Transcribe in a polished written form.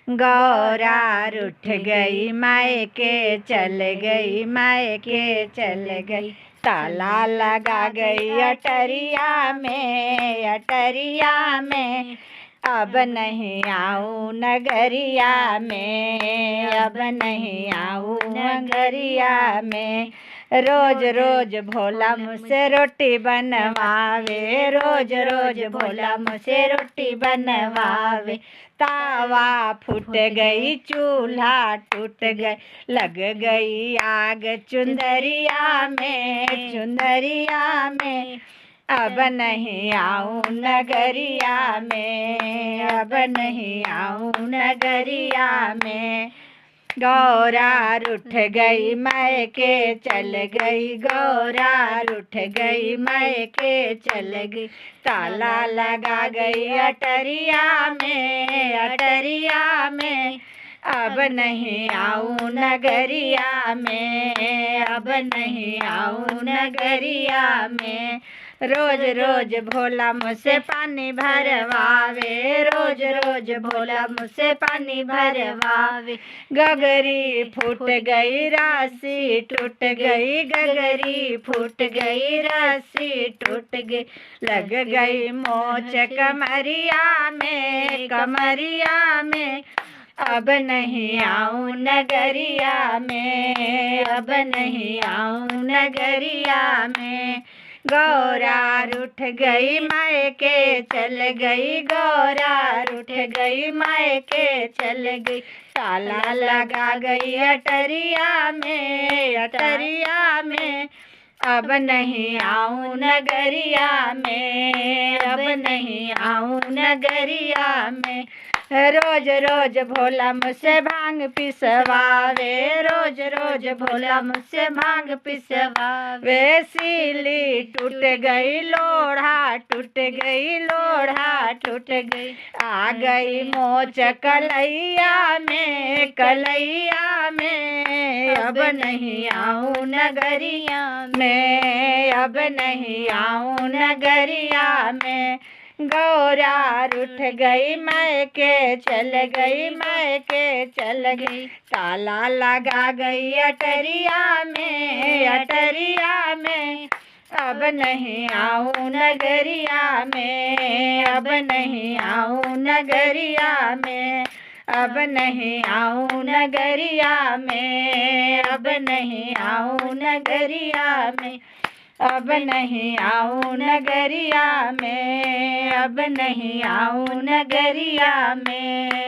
गौरा रूठ गई मायके चल गई, मायके चल गई। ताला लगा गई अटरिया में, अटरिया में। अब नहीं आऊँ नगरिया में, अब नहीं आऊँ नगरिया में। रोज रोज भोला मुझसे रोटी बनवावे, रोज रोज भोला मुझसे रोटी बनवावे। तावा फूट गई, चूल्हा टूट गई, लग गई आग चुंदरिया में, चुंदरिया में। अब नहीं आऊँ नगरिया में, अब नहीं आऊँ नगरिया में। गौरा रूठ गई मायके चल गई, गौरा रूठ गई मायके चल गई। ताला लगा गई अटरिया में, अटरिया में। अब नहीं आऊँ नगरिया में, अब नहीं आऊँ नगरिया में। रोज रोज भोला मुझसे पानी भरवावे, रोज रोज भोला मुझसे पानी भरवावे। गगरी फूट गई राशि टूट गई, गगरी फूट गई राशि टूट गई। लग गई मोच कमरिया में, कमरिया में। अब नहीं आऊँ नगरिया में, अब नहीं आऊँ नगरिया में। गौरा रूठ गई मायके चल गई, गौरा रूठ गई मायके चल गई। ताला लगा गई अटरिया में, अटरिया में। अब नहीं आऊँ नगरिया में, अब नहीं आऊँ नगरिया में। रोज रोज भोला मुझसे भांग पिसवावे, रोज रोज भोला मुझसे भांग पिसवावे। सीली टूट गई, लोढ़ा टूट गई, लोढ़ा टूट गई। आ गई मोच कलैया में, कलैया में। अब नहीं आऊँ नगरिया में, अब नहीं आऊँ नगरिया में। गौरा रूठ गई मायके चल गई, मायके चल गई। ताला लगा गई अटरिया में, अटरिया में। अब नहीं आऊँ नगरिया में, अब नहीं आऊँ नगरिया में। अब नहीं आऊँ नगरिया में, अब नहीं आऊँ नगरिया में। अब नहीं आऊँ नगरिया में, अब नहीं आऊँ नगरिया में।